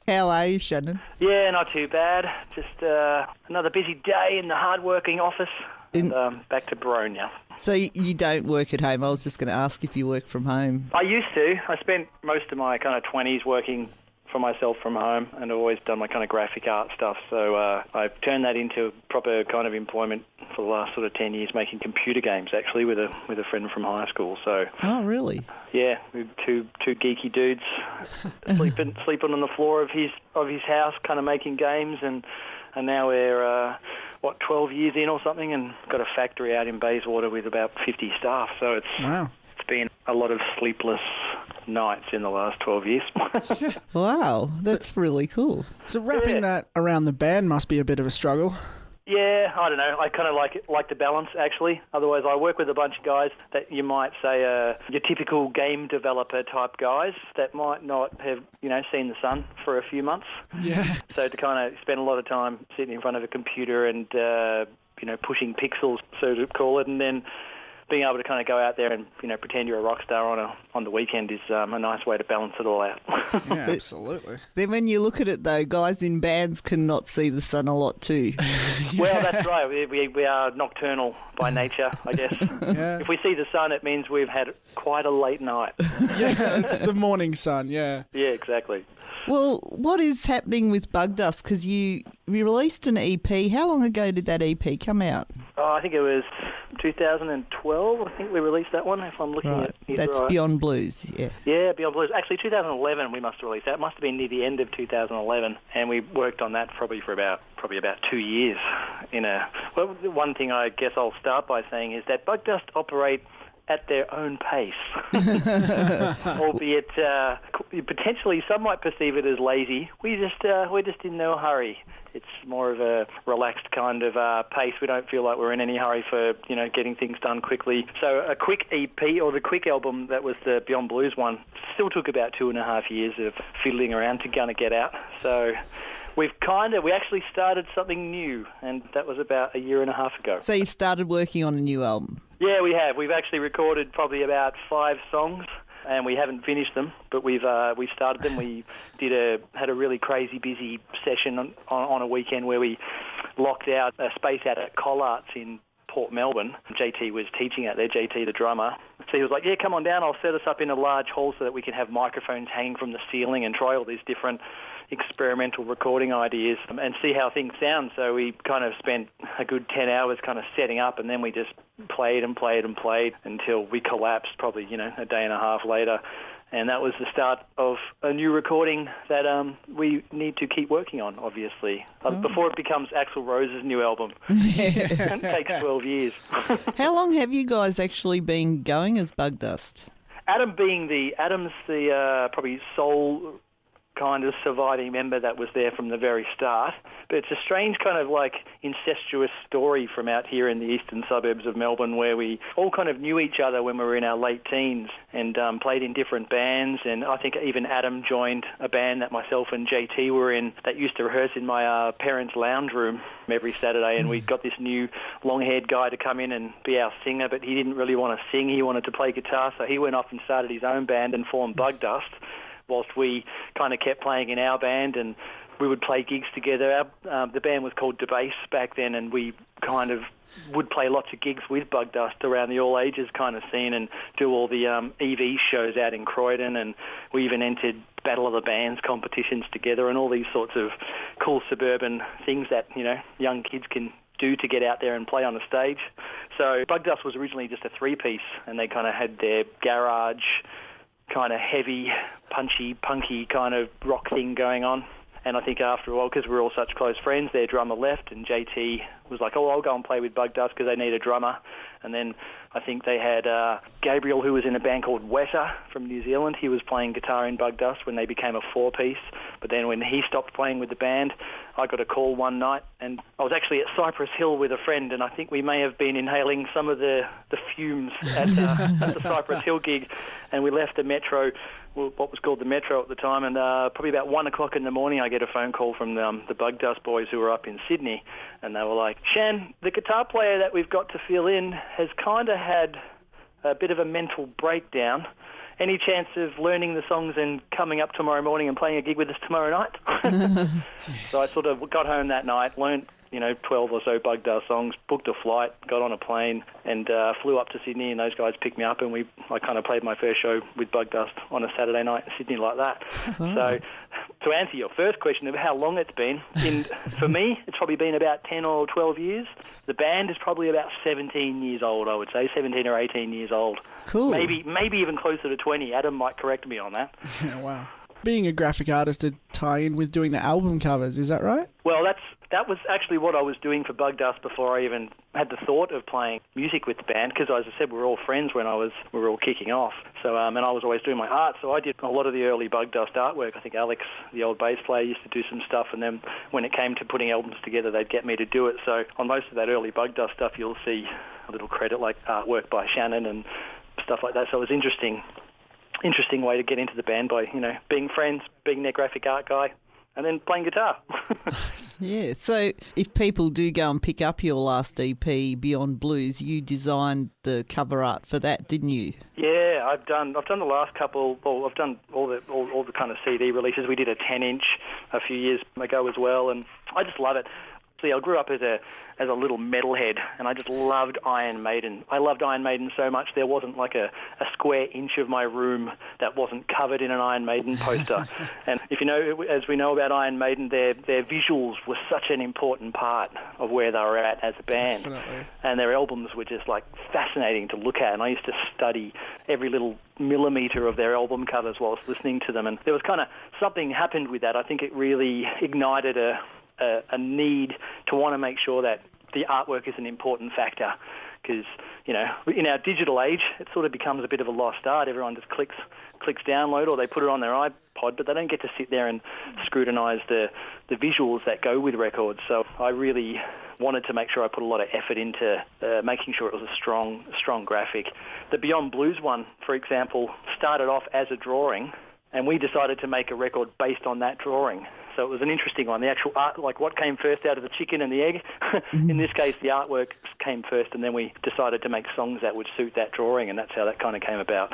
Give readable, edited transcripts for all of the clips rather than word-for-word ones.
How are you, Shannon? Yeah, not too bad. Just another busy day in the hard-working office. And back to Barone now. So you don't work at home? I was just going to ask if you work from home. I used to. I spent most of my kind of 20s working for myself from home, and I've always done my kind of graphic art stuff. So I've turned that into proper kind of employment for the last sort of 10 years, making computer games actually with a friend from high school. So. Oh, really? Yeah, we're two geeky dudes sleeping on the floor of his house, kind of making games, and now we're 12 years in or something, and got a factory out in Bayswater with about 50 staff. So it's been a lot of sleepless nights in the last 12 years. Wow, that's really cool. So wrapping that around the band must be a bit of a struggle. Yeah, I don't know. I kind of like the balance, actually. Otherwise, I work with a bunch of guys that you might say your typical game developer type guys that might not have, seen the sun for a few months. Yeah. So to kind of spend a lot of time sitting in front of a computer and, pushing pixels, so to call it, and then being able to kind of go out there and, pretend you're a rock star on the weekend is a nice way to balance it all out. Yeah, absolutely. Then when you look at it, though, guys in bands cannot see the sun a lot too. Well, that's right. We are nocturnal by nature, I guess. Yeah. If we see the sun, it means we've had quite a late night. Yeah, it's the morning sun, yeah. Yeah, exactly. Well, what is happening with Bugdust? Because you released an EP. How long ago did that EP come out? Oh, I think it was 2012. I think we released that one, if I'm looking at it That's right. Beyond Blues, yeah. Yeah, Beyond Blues. Actually, 2011 we must have released that. It must have been near the end of 2011, and we worked on that probably about 2 years. One thing I guess I'll start by saying is that Bugdust operate at their own pace, albeit potentially some might perceive it as lazy. We're just in no hurry. It's more of a relaxed kind of pace. We don't feel like we're in any hurry for getting things done quickly. So a quick EP or the quick album that was the Beyond Blues one still took about 2.5 years of fiddling around to kind of get out. So. We actually started something new, and that was about 1.5 years ago. So you've started working on a new album? Yeah, we have. We've actually recorded probably about 5 songs, and we haven't finished them, but we've started them. We had a really crazy busy session on a weekend where we locked out a space out at Collarts in Port Melbourne. JT was teaching out there, JT the drummer. So he was like, yeah, come on down, I'll set us up in a large hall so that we can have microphones hanging from the ceiling and try all these different experimental recording ideas and see how things sound. So we kind of spent a good 10 hours kind of setting up, and then we just played and played and played until we collapsed probably, a day and a half later. And that was the start of a new recording that we need to keep working on, obviously, before it becomes Axl Rose's new album. It takes 12 years. How long have you guys actually been going as Bugdust? Adam's the probably sole kind of surviving member that was there from the very start. But it's a strange kind of like incestuous story from out here in the eastern suburbs of Melbourne, where we all kind of knew each other when we were in our late teens and played in different bands. And I think even Adam joined a band that myself and JT were in that used to rehearse in my parents' lounge room every Saturday. And we got this new long-haired guy to come in and be our singer, but he didn't really want to sing. He wanted to play guitar, so he went off and started his own band and formed Bugdust, whilst we kind of kept playing in our band, and we would play gigs together. The band was called Debase back then, and we kind of would play lots of gigs with Bugdust around the all-ages kind of scene and do all the EV shows out in Croydon, and we even entered Battle of the Bands competitions together and all these sorts of cool suburban things that, young kids can do to get out there and play on a stage. So Bugdust was originally just a 3-piece, and they kind of had their garage kind of heavy, punchy, punky kind of rock thing going on. And I think after a while, because we were all such close friends, their drummer left, and JT was like, oh, I'll go and play with Bugdust because they need a drummer. And then I think they had Gabriel, who was in a band called Weta from New Zealand. He was playing guitar in Bugdust when they became a 4-piece. But then when he stopped playing with the band, I got a call one night, and I was actually at Cypress Hill with a friend, and I think we may have been inhaling some of the fumes at the Cypress Hill gig, and we left the Metro, what was called the Metro at the time, and probably about 1 o'clock in the morning I get a phone call from the Bugdust boys who were up in Sydney, and they were like, Shan, the guitar player that we've got to fill in has kind of had a bit of a mental breakdown, any chance of learning the songs and coming up tomorrow morning and playing a gig with us tomorrow night? So I sort of got home that night, learned 12 or so Bugdust songs, booked a flight, got on a plane, and flew up to Sydney, and those guys picked me up, and I kind of played my first show with Bugdust on a Saturday night in Sydney like that. Oh. So to answer your first question of how long it's been, for me, it's probably been about 10 or 12 years. The band is probably about 17 years old, I would say, 17 or 18 years old. Cool. Maybe even closer to 20. Adam might correct me on that. Yeah, wow. Being a graphic artist to tie in with doing the album covers, is that right? Well, that was actually what I was doing for Bugdust before I even had the thought of playing music with the band, because, as I said, we were all friends when we were all kicking off. So, and I was always doing my art, so I did a lot of the early Bugdust artwork. I think Alex, the old bass player, used to do some stuff, and then when it came to putting albums together, they'd get me to do it. So on most of that early Bugdust stuff, you'll see a little credit like artwork by Shannon and stuff like that. So it was interesting way to get into the band by, being friends, being their graphic art guy, and then playing guitar. Yeah, so if people do go and pick up your last EP, Beyond Blues, you designed the cover art for that, didn't you? Yeah, I've done the last couple. Well, I've done all the kind of CD releases. We did a 10-inch a few years ago as well, and I just love it. See, I grew up as a little metalhead, and I just loved Iron Maiden. I loved Iron Maiden so much there wasn't like a square inch of my room that wasn't covered in an Iron Maiden poster. And if you know, as we know about Iron Maiden, their visuals were such an important part of where they were at as a band. Definitely. And their albums were just like fascinating to look at, and I used to study every little millimetre of their album covers while I was listening to them. And there was kind of something happened with that. I think it really ignited a need to want to make sure that the artwork is an important factor, because in our digital age it sort of becomes a bit of a lost art. Everyone just clicks download, or they put it on their iPod, but they don't get to sit there and scrutinise the visuals that go with records. So I really wanted to make sure I put a lot of effort into making sure it was a strong graphic. The Beyond Blues one, for example, started off as a drawing, and we decided to make a record based on that drawing. So it was an interesting one. The actual art, like what came first out of the chicken and the egg. In this case, the artwork came first, and then we decided to make songs that would suit that drawing, and that's how that kind of came about.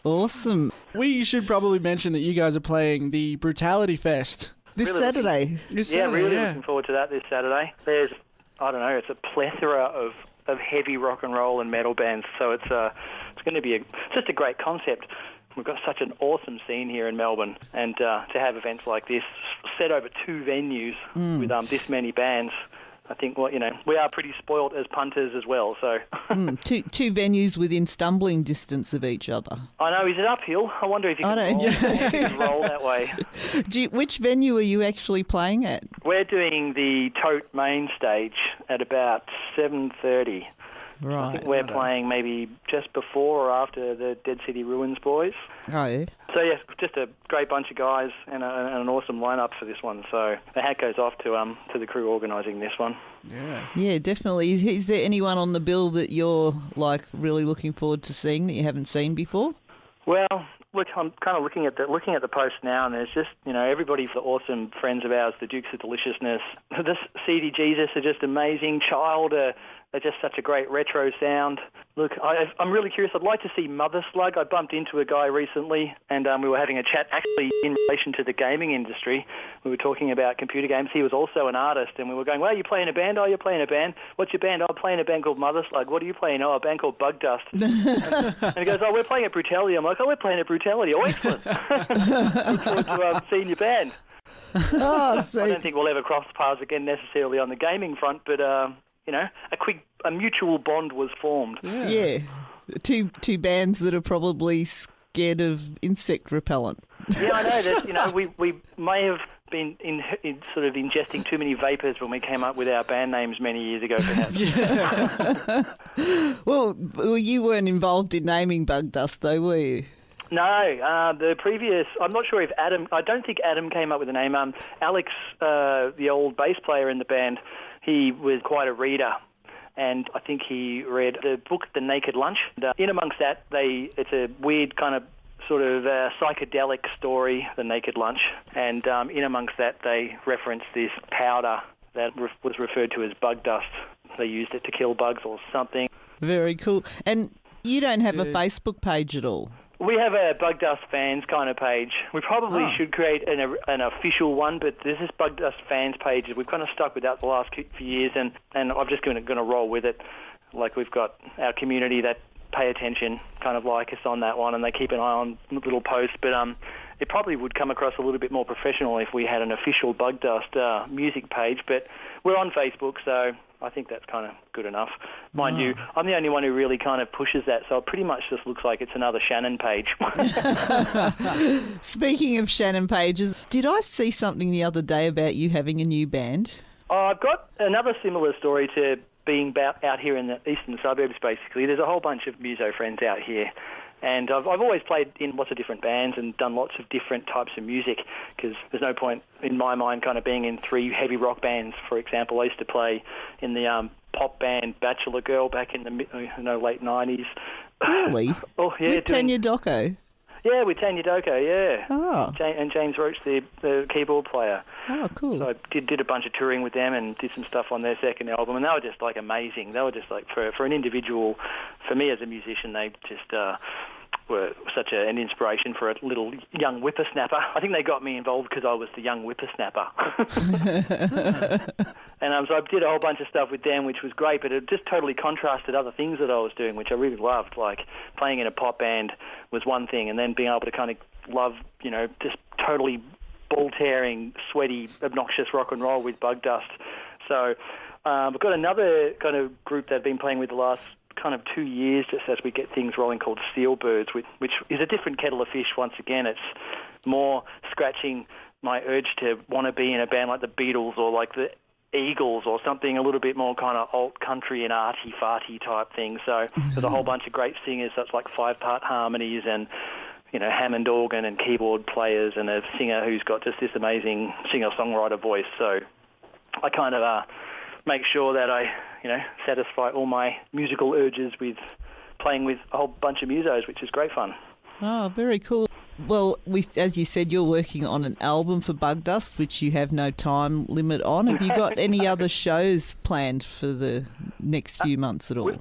Awesome. We should probably mention that you guys are playing the Brewtality Fest. This Really Saturday. Looking forward to that this Saturday. There's, it's a plethora of heavy rock and roll and metal bands, so it's going to be just a great concept. We've got such an awesome scene here in Melbourne, and to have events like this set over 2 venues with this many bands, I think we are pretty spoilt as punters as well. So two venues within stumbling distance of each other. I know, is it uphill? I wonder if you can roll that way. Which venue are you actually playing at? We're doing the Tote main stage at about 7:30. Right. I think we're playing maybe just before or after the Dead City Ruins boys. Oh, yeah. So, yes, just a great bunch of guys and an awesome lineup for this one. So the hat goes off to the crew organising this one. Yeah. Yeah, definitely. Is there anyone on the bill that you're, really looking forward to seeing that you haven't seen before? Well, look, I'm kind of looking at the post now, and there's just, everybody, the awesome friends of ours, the Dukes of Deliciousness, the CD Jesus are just amazing. Child, they're just such a great retro sound. Look, I'm really curious. I'd like to see Mother Slug. I bumped into a guy recently, and we were having a chat actually in relation to the gaming industry. We were talking about computer games. He was also an artist, and we were going, well, you playing a band? Oh, you're playing a band. What's your band? Oh, I'm playing a band called Mother Slug. What are you playing? Oh, a band called Bugdust. And he goes, oh, we're playing at Brewtality. I'm like, oh, we're playing at Brewtality. Oh, excellent. Look forward to seeing your band. Oh, so I don't think we'll ever cross paths again necessarily on the gaming front, but a mutual bond was formed. Yeah. Two bands that are probably scared of insect repellent. Yeah, I know that. We may have been in sort of ingesting too many vapors when we came up with our band names many years ago, perhaps. Well, you weren't involved in naming Bugdust, though, were you? No, the previous, I'm not sure if I don't think Adam came up with the name. Alex, the old bass player in the band, he was quite a reader, and I think he read the book The Naked Lunch. In amongst that, it's a weird kind of sort of psychedelic story, The Naked Lunch, and in amongst that they referenced this powder that was referred to as Bugdust. They used it to kill bugs or something. Very cool. And you don't have a Facebook page at all? We have a Bugdust fans kind of page. We probably should create an official one, but there's this Bugdust fans page. We've kind of stuck with that the last few years, and I'm just going to roll with it. Like, we've got our community that pay attention, kind of like us on that one, and they keep an eye on little posts. But it probably would come across a little bit more professional if we had an official Bugdust music page. But we're on Facebook, so I think that's kind of good enough. Mind you, I'm the only one who really kind of pushes that, so it pretty much just looks like it's another Shannon page. Speaking of Shannon pages, did I see something the other day about you having a new band? I've got another similar story to being out here in the eastern suburbs, basically. There's a whole bunch of muso friends out here. And I've always played in lots of different bands and done lots of different types of music, because there's no point in my mind kind of being in 3 heavy rock bands. For example, I used to play in the pop band Bachelor Girl back in the late 90s. Really? Oh, yeah. With Tanya Docco? Yeah, with Tanya Docco, yeah. Oh. And James Roach, the keyboard player. Oh, cool. So I did a bunch of touring with them and did some stuff on their second album, and they were just, like, amazing. They were just, like, for an individual, for me as a musician, they just were such an inspiration for a little young whippersnapper. I think they got me involved because I was the young whippersnapper. And so I did a whole bunch of stuff with them, which was great, but it just totally contrasted other things that I was doing, which I really loved. Like, playing in a pop band was one thing, and then being able to kind of love, just totally ball-tearing, sweaty, obnoxious rock and roll with Bugdust. So we've got another kind of group that I've been playing with the last kind of 2 years, just as we get things rolling, called Steelbirds, which is a different kettle of fish. Once again, it's more scratching my urge to want to be in a band like the Beatles or like the Eagles or something a little bit more kind of alt country and arty-farty type thing. So there's a whole bunch of great singers, that's like 5-part harmonies and Hammond organ and keyboard players, and a singer who's got just this amazing singer-songwriter voice. So I kind of make sure that I satisfy all my musical urges with playing with a whole bunch of musos, which is great fun. Oh, very cool. Well, as you said, you're working on an album for Bugdust, which you have no time limit on. Have you got any other shows planned for the next few months at all?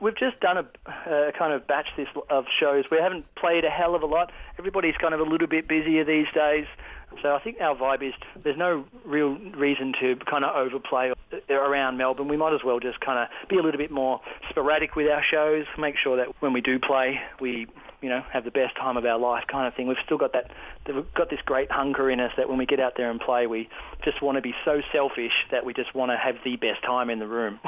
We've just done a kind of batch of shows. We haven't played a hell of a lot. Everybody's kind of a little bit busier these days. So I think our vibe is there's no real reason to kind of overplay around Melbourne. We might as well just kind of be a little bit more sporadic with our shows, make sure that when we do play, we have the best time of our life kind of thing. We've still got we've got this great hunger in us that when we get out there and play, we just want to be so selfish that we just want to have the best time in the room.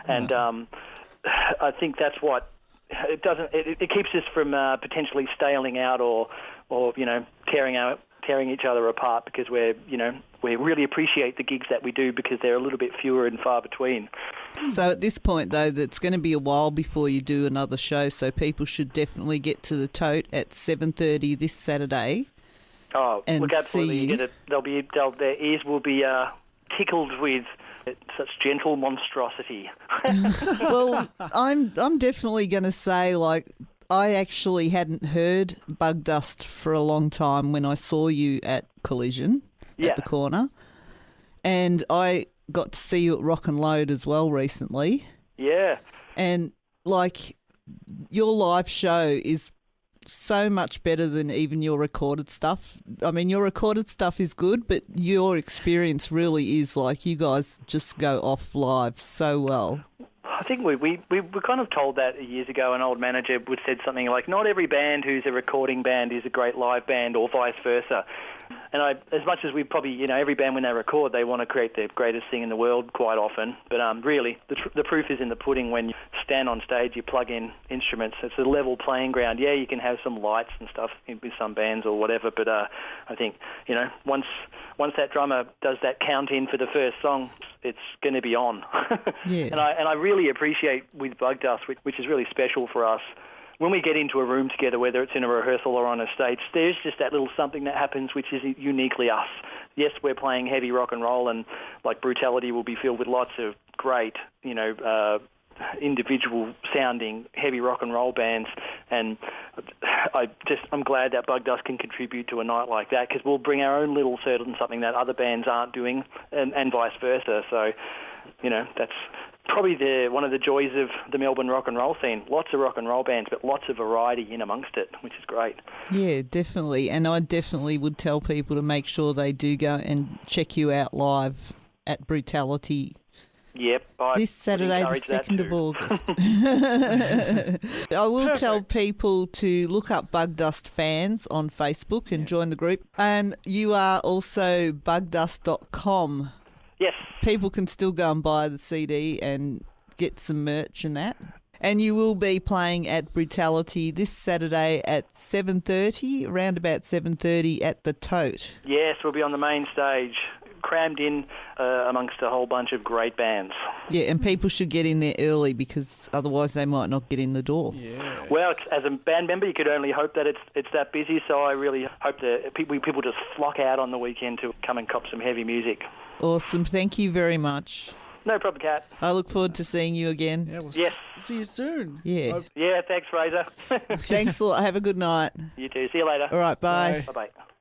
And I think that's what it keeps us from potentially staling out or tearing each other apart, because we really appreciate the gigs that we do because they're a little bit fewer and far between. So at this point, though, it's going to be a while before you do another show, so people should definitely get to the Tote at 7:30 this Saturday. Oh, and look, absolutely. Their ears will be tickled with such gentle monstrosity. Well, I'm definitely going to say, like, I actually hadn't heard Bugdust for a long time when I saw you at Collision at the corner. And I got to see you at Rock and Load as well recently. Yeah. And, like, your live show is so much better than even your recorded stuff. I mean, your recorded stuff is good, but your experience really is, like, you guys just go off live so well. I think we were kind of told that years ago. An old manager would said something like, not every band who's a recording band is a great live band, or vice versa. And as much as we probably, every band when they record, they want to create the greatest thing in the world quite often. But really, the proof is in the pudding. When you stand on stage, you plug in instruments. It's a level playing ground. Yeah, you can have some lights and stuff with some bands or whatever. But I think, once that drummer does that count in for the first song, it's going to be on. Yeah. And I really appreciate with Bugdust, which is really special for us, when we get into a room together, whether it's in a rehearsal or on a stage, there's just that little something that happens which is uniquely us. Yes, we're playing heavy rock and roll, and like Brewtality will be filled with lots of great, individual sounding heavy rock and roll bands, and I'm glad that Bugdust can contribute to a night like that, because we'll bring our own little certain something that other bands aren't doing, and vice versa. So, probably one of the joys of the Melbourne rock and roll scene. Lots of rock and roll bands, but lots of variety in amongst it, which is great. Yeah, definitely. And I definitely would tell people to make sure they do go and check you out live at Brewtality. Yep. This Saturday, the 2nd of August. I will tell people to look up Bugdust fans on Facebook and join the group. And you are also bugdust.com. Yes. People can still go and buy the CD and get some merch and that. And you will be playing at Brewtality this Saturday at 7:30, around about 7:30 at the Tote. Yes, we'll be on the main stage, crammed in amongst a whole bunch of great bands. Yeah, and people should get in there early because otherwise they might not get in the door. Yeah. Well, as a band member, you could only hope that it's that busy, so I really hope that people just flock out on the weekend to come and cop some heavy music. Awesome. Thank you very much. No problem, Kat. I look forward to seeing you again. Yeah, we'll Yes. see you soon. Yeah. Yeah, thanks, Fraser. Thanks a lot. Have a good night. You too. See you later. All right, bye. Bye. Bye-bye.